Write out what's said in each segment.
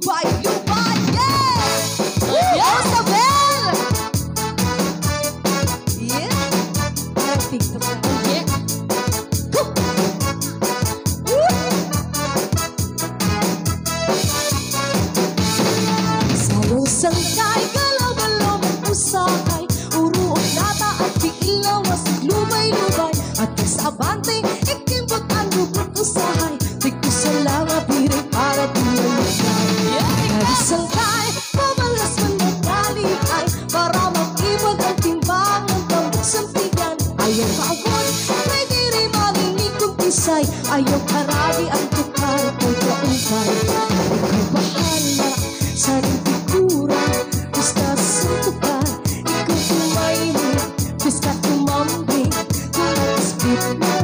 Lubay, lubay, yeah! Isabel! Yeah! Parang TikTok na. Yeah! Sayong sangkay, galaw-galaw mag-usakay, uruok lata at biilaw, wasig lubay-lubay, at kasabante, ikimbot ang lubot usahay, tigpo sa langa, piring para di malugay. Nagisangkay, pamalas man magkaligay, para mag-ibon ang timbang ng tambok sampigan. Ayaw kaagod, may diri marinig kong isay, ayaw karami ang tukar ko'y kaungkay. Ikaw bahala sa rintikura, basta suntukan, ikaw tumayhin, basta tumambing, kung nag-split mo,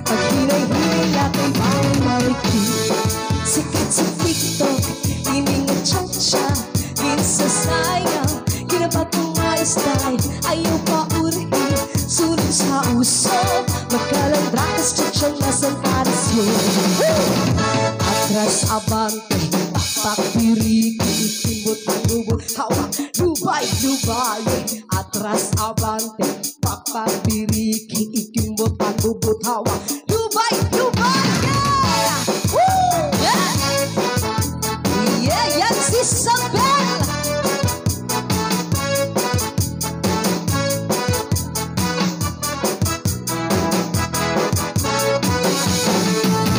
pag hinay-hinay natin bawal marikit. Sikat sa TikTok, hindi nga cha-cha, ginsasayaw, ginapat mo nga style, ayaw pa urihin, sulit sa uso, magkalandrakas, cha-cha na sa parisyon. Atras abante, pakpiriki, ikimbot ang lubot, hawak, lubay, lubay. Atras abante, pakpiriki, ikimbot ang lubot, hawak, lubay, lubay, yeah! Woo! Yeah! Yeah, yan si Isabel!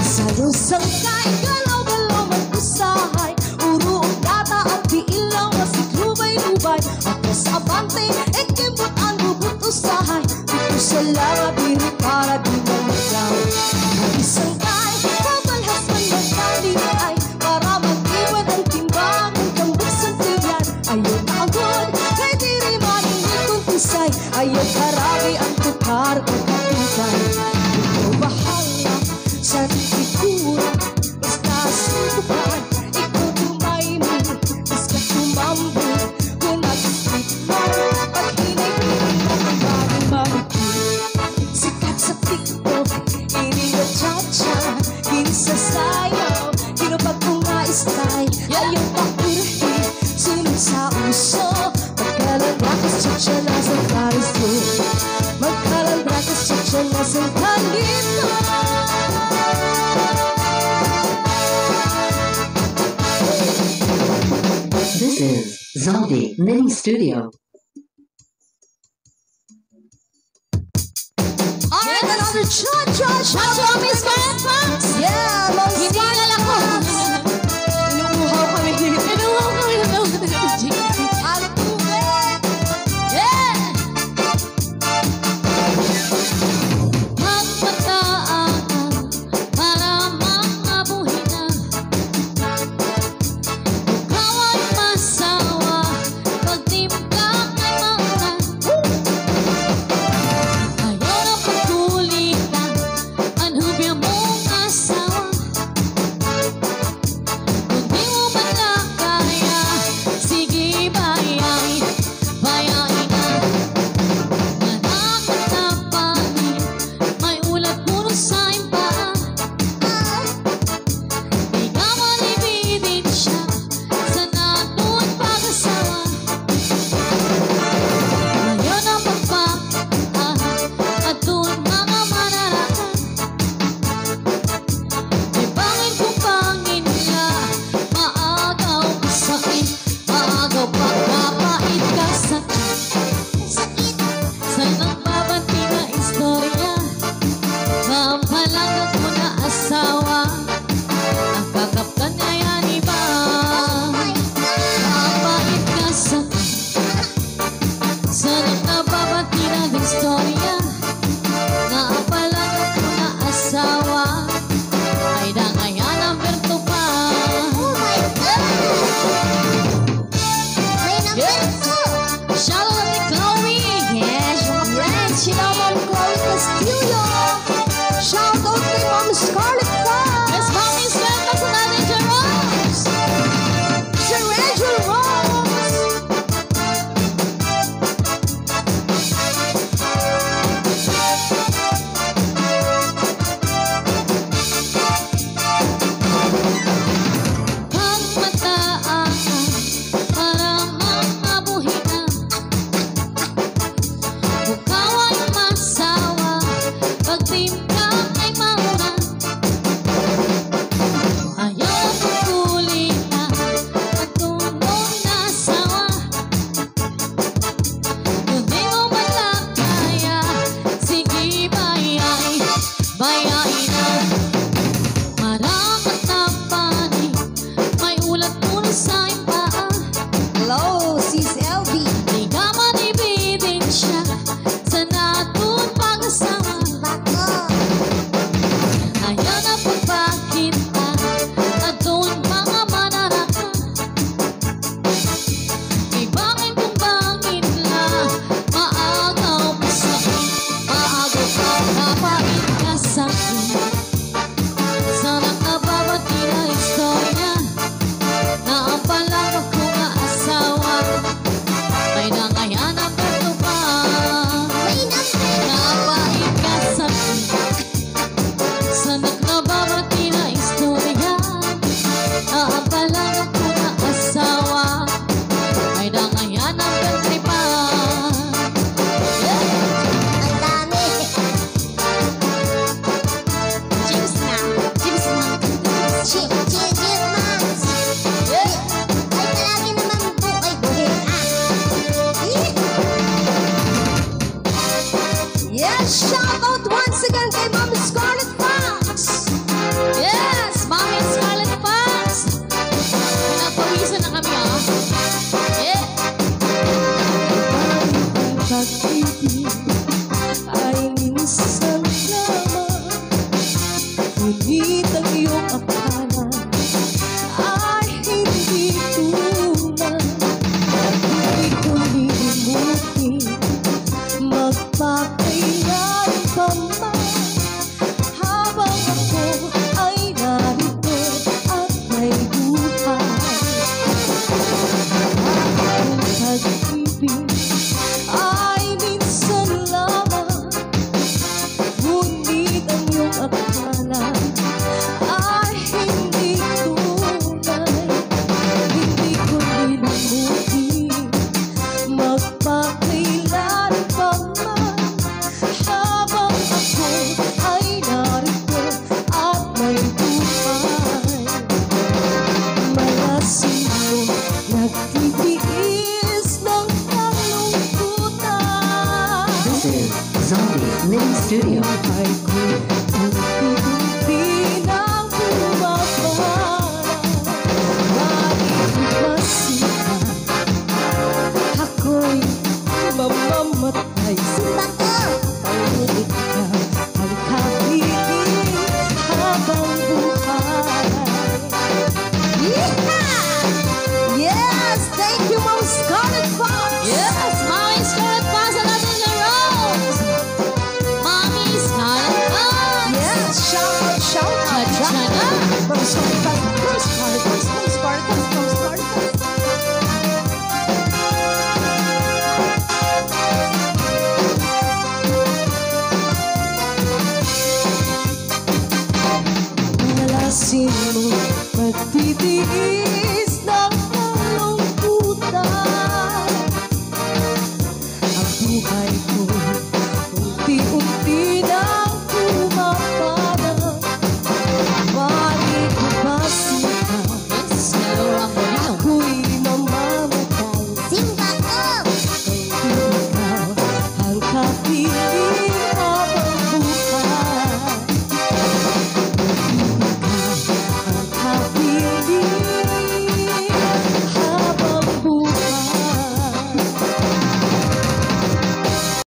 Sayong sangkay, galaw-galaw mag-usahay, uruong lata at biilaw, wasig lubay-lubay, at kasabante, ikimbot ang lubot usahay, ito sa langa, biri para di malagaw. Nagisangkay, pabalhas man magkaligay, para mag-iwan ang timbang ng tambok santiyan. Ayaw na agad, kay diri maninig kong tisay, ayaw karami ang tukar o katutay. Ikaw bahala sa rintikura, basta suntukan, ikaw tumaymin, basta tumambing, kung nag-split mo, pag hinay-hinay mo ang bagong marikit. Sikat sa TikTok, hindi na cha-cha, ginsasayaw, ginupag mo nga style, ayaw pa urihin, sunod sa uso, magkalandrakas, cha-cha na sa parisyon, magkalandrakas, cha-cha na sa palito. This is Zaldi Mini Studio. Alright, another cha-cha, Miss Grandpax! Yeah, long Hindi na lang ko. Inuuhaw kami. Inuuhaw kami ng Altuve! Yeah! Magpataan para makabuhin na. Ikaw ay masawa pag timpla kay mauna. Ayaw na pagkulitan ang hubya mong asawa. studio. Buhay ko'y unti-unti nang bumabalang. Maiiwasan ako'y mamamatay. Sinta ka! Paulit ka ang kapiling habang buhay. Yeehaw! Yes! Thank you, Ma'am Scarlett Fong!